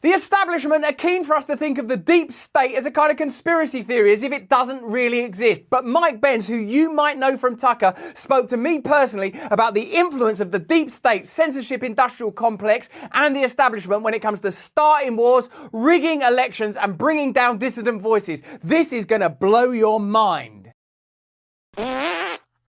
The establishment are keen for us to think of the deep state as a kind of conspiracy theory, as if it doesn't really exist. But Mike Benz, who you might know from Tucker, spoke to me personally about the influence of the deep state, censorship industrial complex, and the establishment when it comes to starting wars, rigging elections, and bringing down dissident voices. This is going to blow your mind.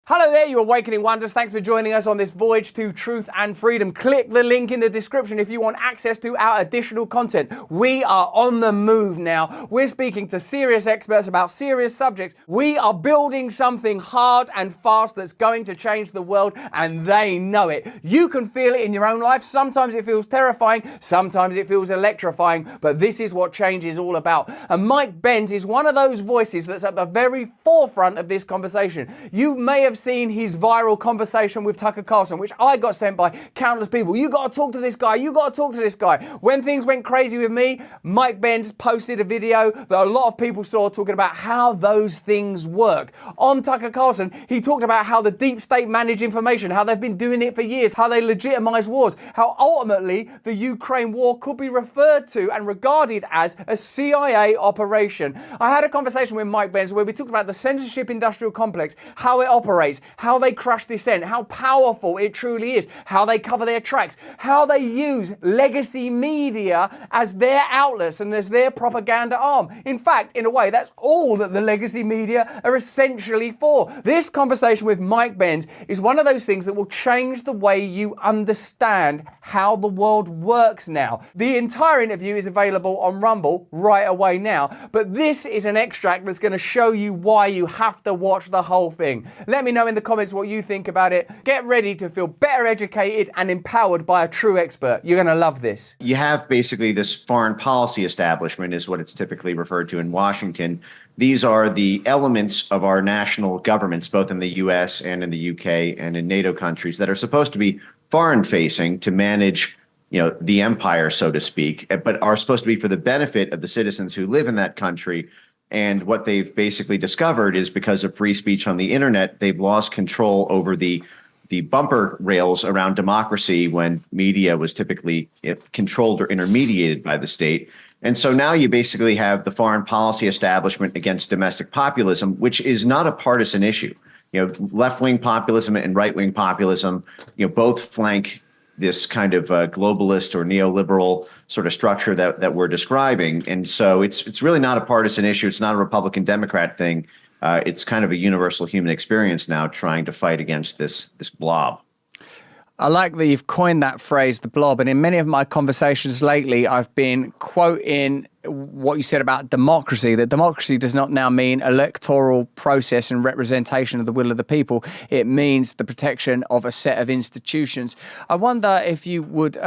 Hello there, you Awakening Wonders. Thanks for joining us on this voyage to truth and freedom. Click the link in the description if you want access to our additional content. We are on the move now. We're speaking to serious experts about serious subjects. We are building something hard and fast that's going to change the world, and they know it. You can feel it in your own life. Sometimes it feels terrifying, sometimes it feels electrifying, but this is what change is all about. And Mike Benz is one of those voices that's at the very forefront of this conversation. You may have seen his viral conversation with Tucker Carlson, which I got sent by countless people. You got to talk to this guy. You got to talk to this guy. When things went crazy with me, Mike Benz posted a video that a lot of people saw talking about how those things work. On Tucker Carlson, he talked about how the deep state manage information, how they've been doing it for years, how they legitimize wars, how ultimately the Ukraine war could be referred to and regarded as a CIA operation. I had a conversation with Mike Benz where we talked about the censorship industrial complex, how it operates, how they crush dissent, how powerful it truly is, how they cover their tracks, how they use legacy media as their outlets and as their propaganda arm. In fact, in a way, that's all that the legacy media are essentially for. This conversation with Mike Benz is one of those things that will change the way you understand how the world works now. The entire interview is available on Rumble right away now, but this is an extract that's going to show you why you have to watch the whole thing. Let me know in the comments what you think about it. Get ready to feel better educated and empowered by a true expert. You're going to love this. You have basically this foreign policy establishment is what it's typically referred to in Washington. These are the elements of our national governments, both in the US and in the UK and in NATO countries, that are supposed to be foreign facing to manage, the empire, so to speak, but are supposed to be for the benefit of the citizens who live in that country. And what they've basically discovered is because of free speech on the internet, they've lost control over the bumper rails around democracy when media was typically controlled or intermediated by the state. And so now you basically have the foreign policy establishment against domestic populism, which is not a partisan issue. Left-wing populism and right-wing populism, both flank this kind of globalist or neoliberal sort of structure that we're describing. And so it's really not a partisan issue. It's not a Republican-Democrat thing. It's kind of a universal human experience now trying to fight against this blob. I like that you've coined that phrase, the blob. And in many of my conversations lately, I've been quoting what you said about democracy, that democracy does not now mean electoral process and representation of the will of the people. It means the protection of a set of institutions. I wonder if you would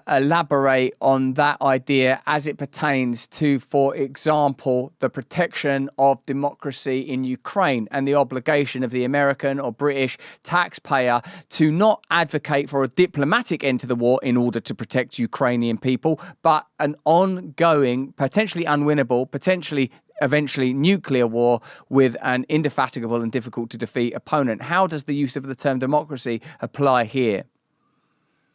elaborate on that idea as it pertains to, for example, the protection of democracy in Ukraine and the obligation of the American or British taxpayer to not advocate for a diplomatic end to the war in order to protect Ukrainian people, but an ongoing, potentially unwinnable, potentially eventually nuclear war with an indefatigable and difficult to defeat opponent. How does the use of the term democracy apply here?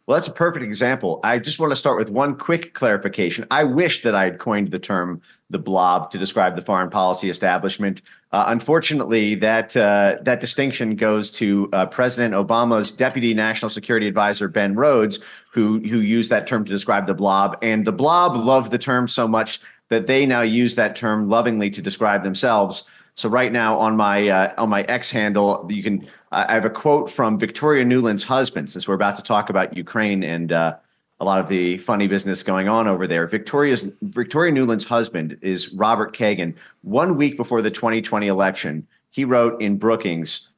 Well, that's a perfect example. I just want to start with one quick clarification. I wish that I had coined the term the blob to describe the foreign policy establishment. Unfortunately, that distinction goes to President Obama's Deputy National Security Advisor, Ben Rhodes, who used that term to describe the blob. And the blob loved the term so much that they now use that term lovingly to describe themselves. So right now on my X handle, you can I have a quote from Victoria Nuland's husband, since we're about to talk about Ukraine and a lot of the funny business going on over there. Victoria Nuland's husband is Robert Kagan. 1 week before the 2020 election, he wrote in Brookings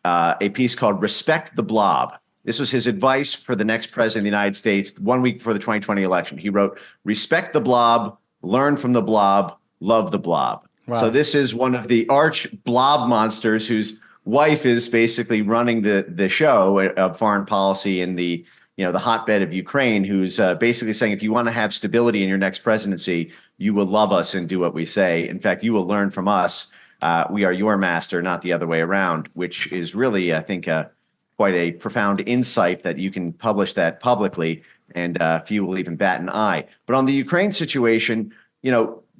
a piece called "Respect the Blob." This was his advice for the next president of the United States 1 week before the 2020 election. He wrote, "Respect the blob, learn from the blob, love the blob." Wow. So this is one of the arch blob monsters whose wife is basically running the show of foreign policy in the hotbed of Ukraine, who's basically saying, if you want to have stability in your next presidency, you will love us and do what we say. In fact, you will learn from us. We are your master, not the other way around, which is really, I think, quite a profound insight that you can publish that publicly. and few will even bat an eye. But on the Ukraine situation,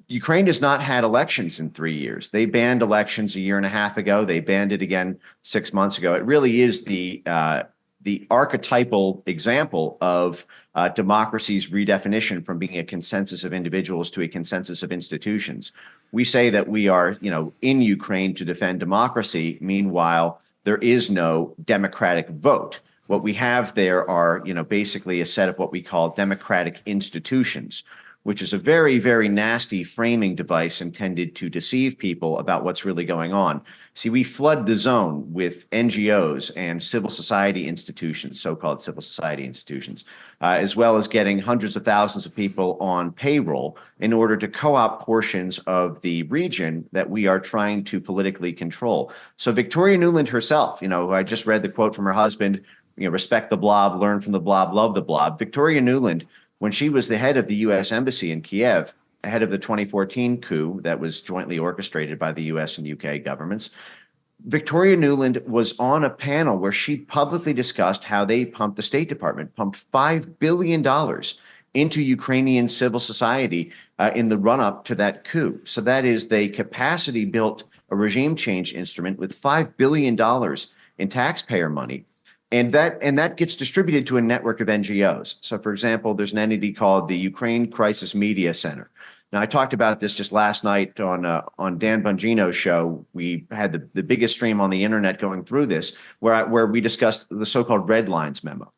Ukraine has not had elections in 3 years. They banned elections a year and a half ago. They banned it again 6 months ago. It really is the archetypal example of democracy's redefinition from being a consensus of individuals to a consensus of institutions. We say that we are, in Ukraine to defend democracy. Meanwhile, there is no democratic vote. What we have there are, basically a set of what we call democratic institutions, which is a very, very nasty framing device intended to deceive people about what's really going on. See, we flood the zone with NGOs and civil society institutions, so-called civil society institutions, as well as getting hundreds of thousands of people on payroll in order to co-opt portions of the region that we are trying to politically control. So Victoria Nuland herself, who I just read the quote from her husband, respect the blob, learn from the blob, love the blob. Victoria Nuland, when she was the head of the U.S. Embassy in Kiev, ahead of the 2014 coup that was jointly orchestrated by the U.S. and U.K. governments, Victoria Nuland was on a panel where she publicly discussed how they pumped, the State Department pumped $5 billion into Ukrainian civil society in the run-up to that coup. So that is, they capacity built a regime change instrument with $5 billion in taxpayer money. And that gets distributed to a network of NGOs. So, for example, there's an entity called the Ukraine Crisis Media Center. Now, I talked about this just last night on Dan Bongino's show. We had the biggest stream on the internet going through this, where we discussed the so-called Red Lines memo.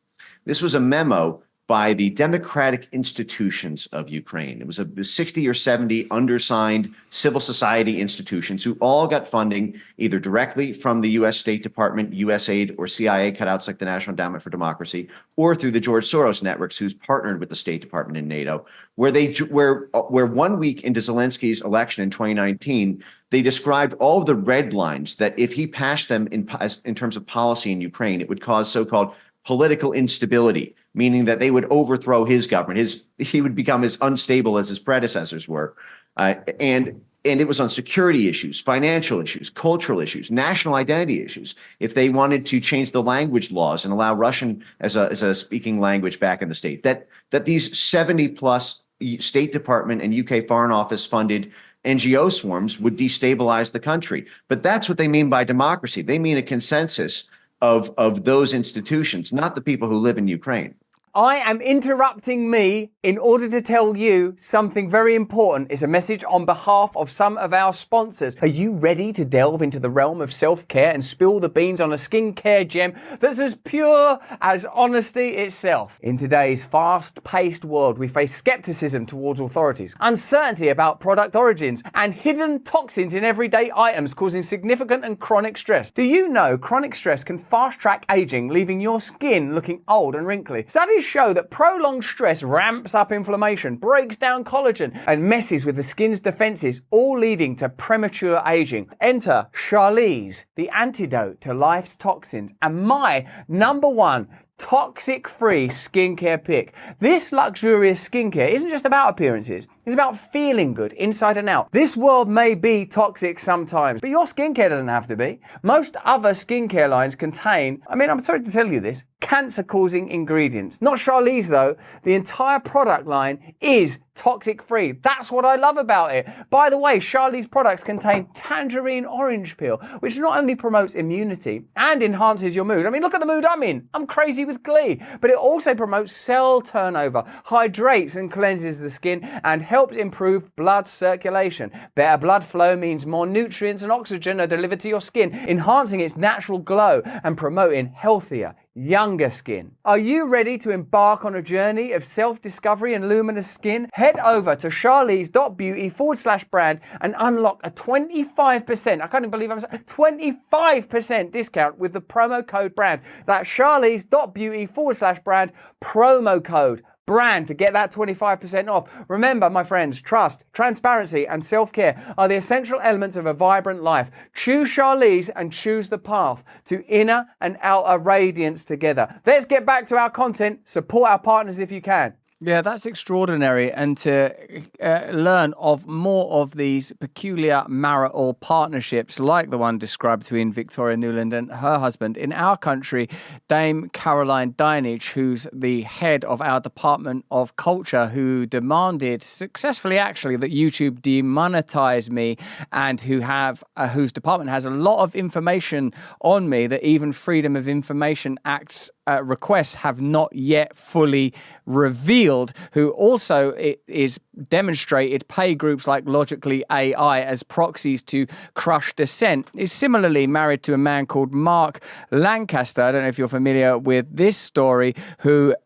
This was a memo by the democratic institutions of Ukraine. It was 60 or 70 undersigned civil society institutions who all got funding either directly from the U.S. State Department, USAID, or CIA cutouts like the National Endowment for Democracy, or through the George Soros networks, who's partnered with the State Department and NATO, where 1 week into Zelensky's election in 2019, they described all of the red lines that if he passed them in terms of policy in Ukraine, it would cause so-called political instability, meaning that they would overthrow his government. He would become as unstable as his predecessors were. And it was on security issues, financial issues, cultural issues, national identity issues. If they wanted to change the language laws and allow Russian as a speaking language back in the state, that these 70 plus State Department and UK Foreign Office funded NGO swarms would destabilize the country. But that's what they mean by democracy. They mean a consensus of those institutions, not the people who live in Ukraine. I am interrupting me in order to tell you something very important. It's a message on behalf of some of our sponsors. Are you ready to delve into the realm of self-care and spill the beans on a skincare gem that's as pure as honesty itself? In today's fast-paced world, we face skepticism towards authorities, uncertainty about product origins, and hidden toxins in everyday items causing significant and chronic stress. Do you know chronic stress can fast-track aging, leaving your skin looking old and wrinkly? Studies show that prolonged stress ramps up inflammation, breaks down collagen, and messes with the skin's defenses, all leading to premature aging. Enter Charlize, the antidote to life's toxins, and my #1 toxic-free skincare pick. This luxurious skincare isn't just about appearances. It's about feeling good inside and out. This world may be toxic sometimes, but your skincare doesn't have to be. Most other skincare lines contain, I'm sorry to tell you this, cancer-causing ingredients. Not Charlize though. The entire product line is toxic-free. That's what I love about it. By the way, Charlize products contain tangerine orange peel, which not only promotes immunity and enhances your mood. Look at the mood I'm in. I'm crazy with glee. But it also promotes cell turnover, hydrates and cleanses the skin, and helps improve blood circulation. Better blood flow means more nutrients and oxygen are delivered to your skin, enhancing its natural glow and promoting healthier, younger skin. Are you ready to embark on a journey of self-discovery and luminous skin? Head over to charlize.beauty/brand and unlock a 25%, I can't even believe I'm saying 25% discount with the promo code brand. That's charlize.beauty/brand, promo code brand to get that 25% off. Remember, my friends, trust, transparency, and self-care are the essential elements of a vibrant life. Choose Charlize and choose the path to inner and outer radiance together. Let's get back to our content. Support our partners if you can. Yeah, that's extraordinary. And to learn of more of these peculiar marital partnerships, like the one described between Victoria Newland and her husband. In our country, Dame Caroline Dinenage, who's the head of our Department of Culture, who demanded successfully, actually, that YouTube demonetize me, and whose department has a lot of information on me that even Freedom of Information Act's requests have not yet fully revealed, who also is demonstrated pay groups like Logically AI as proxies to crush dissent, is similarly married to a man called Mark Lancaster. I don't know if you're familiar with this story, who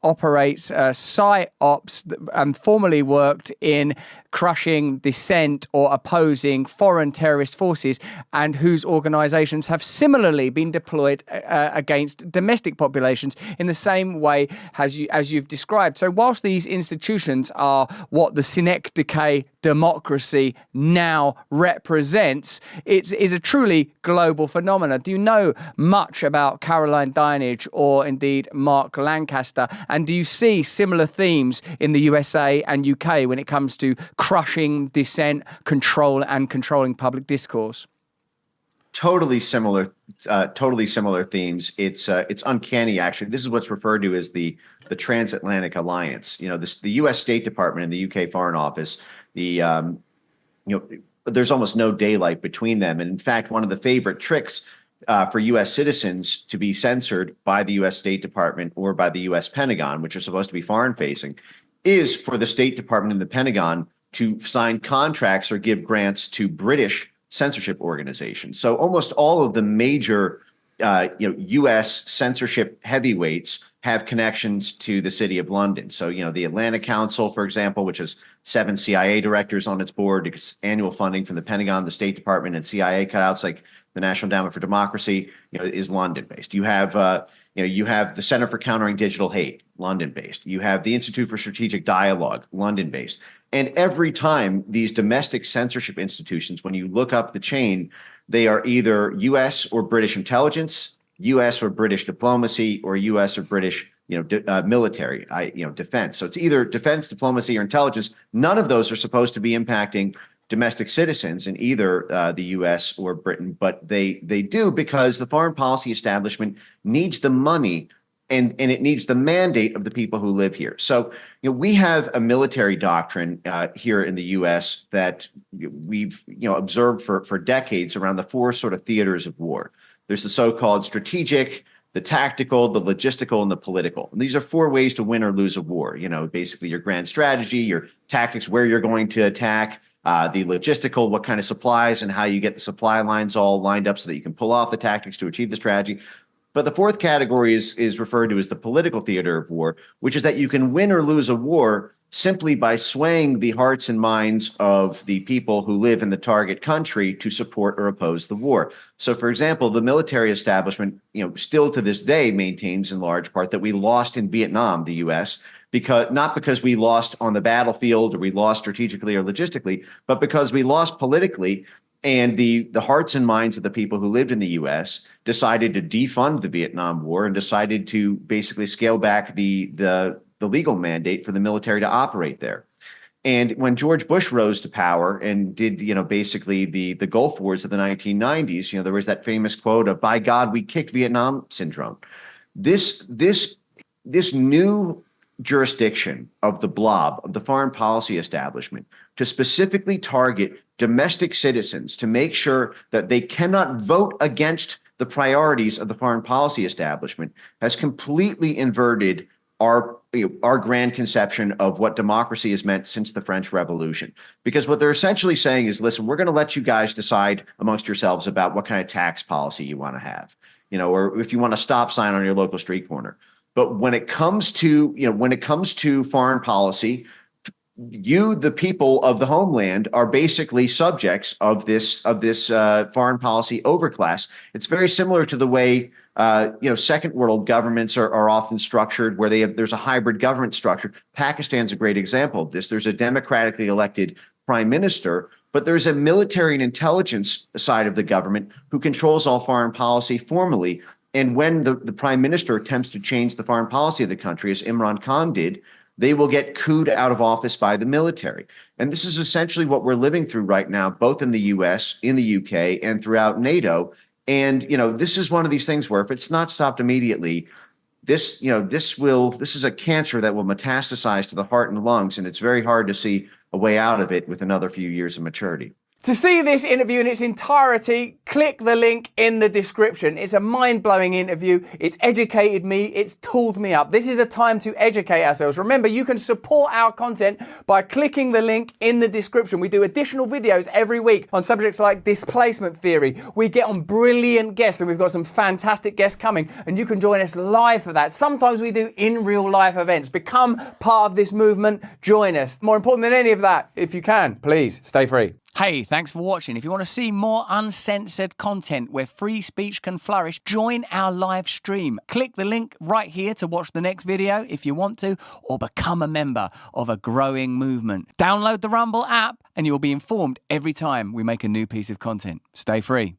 operates PsyOps and formerly worked in crushing dissent or opposing foreign terrorist forces, and whose organizations have similarly been deployed against domestic populations in the same way as you've described. So whilst these institutions are what the synecdoche democracy now represents, it is a truly global phenomenon. Do you know much about Caroline Dinenage or indeed Mark Lancaster? And do you see similar themes in the USA and UK when it comes to crushing dissent, controlling public discourse? Totally similar themes. It's uncanny, actually. This is what's referred to as the transatlantic alliance. The U.S. State Department and the U.K. Foreign Office. There's almost no daylight between them. And in fact, one of the favorite tricks for U.S. citizens to be censored by the U.S. State Department or by the U.S. Pentagon, which are supposed to be foreign-facing, is for the State Department and the Pentagon to sign contracts or give grants to British censorship organizations. So almost all of the major U.S. censorship heavyweights have connections to the City of London. So, the Atlantic Council, for example, which has 7 CIA directors on its board, it's annual funding from the Pentagon, the State Department, and CIA cutouts like the National Endowment for Democracy, is London-based. You have the Center for Countering Digital Hate, London-based. You have the Institute for Strategic Dialogue, London-based. And every time these domestic censorship institutions, when you look up the chain, they are either U.S. or British intelligence, U.S. or British diplomacy, or U.S. or British, military, defense. So it's either defense, diplomacy, or intelligence. None of those are supposed to be impacting domestic citizens in either the U.S. or Britain, but they do, because the foreign policy establishment needs the money and it needs the mandate of the people who live here. So, we have a military doctrine here in the U.S. that we've observed for decades around the 4 sort of theaters of war. There's the so-called strategic, the tactical, the logistical, and the political. And these are 4 ways to win or lose a war. Basically your grand strategy, your tactics, where you're going to attack, the logistical, what kind of supplies and how you get the supply lines all lined up so that you can pull off the tactics to achieve the strategy. But the 4th category is referred to as the political theater of war, which is that you can win or lose a war simply by swaying the hearts and minds of the people who live in the target country to support or oppose the war. So, for example, the military establishment, still to this day maintains in large part that we lost in Vietnam, the U.S., not because we lost on the battlefield or we lost strategically or logistically, but because we lost politically. And the hearts and minds of the people who lived in the U.S. decided to defund the Vietnam War and decided to basically scale back the legal mandate for the military to operate there. And when George Bush rose to power and did, basically the Gulf Wars of the 1990s, there was that famous quote of "By God, we kicked Vietnam" syndrome. This new jurisdiction of the blob, of the foreign policy establishment, to specifically target domestic citizens to make sure that they cannot vote against the priorities of the foreign policy establishment, has completely inverted our grand conception of what democracy has meant since the French Revolution. Because what they're essentially saying is, listen, we're going to let you guys decide amongst yourselves about what kind of tax policy you want to have, or if you want a stop sign on your local street corner. But when it comes to foreign policy, the people of the homeland, are basically subjects of this foreign policy overclass. It's very similar to the way second world governments are often structured, where there's a hybrid government structure. Pakistan's a great example of this. There's a democratically elected prime minister, but there's a military and intelligence side of the government who controls all foreign policy formally. And when the prime minister attempts to change the foreign policy of the country, as Imran Khan did, they will get cooed out of office by the military. And this is essentially what we're living through right now, both in the US, in the UK, and throughout NATO. And, this is one of these things where if it's not stopped immediately, this is a cancer that will metastasize to the heart and lungs, and it's very hard to see a way out of it with another few years of maturity. To see this interview in its entirety, click the link in the description. It's a mind-blowing interview. It's educated me. It's tooled me up. This is a time to educate ourselves. Remember, you can support our content by clicking the link in the description. We do additional videos every week on subjects like displacement theory. We get on brilliant guests, and we've got some fantastic guests coming, and you can join us live for that. Sometimes we do in real life events. Become part of this movement. Join us. More important than any of that, if you can, please stay free. Hey, thanks for watching. If you want to see more uncensored content where free speech can flourish, join our live stream. Click the link right here to watch the next video if you want to, or become a member of a growing movement. Download the Rumble app and you'll be informed every time we make a new piece of content. Stay free.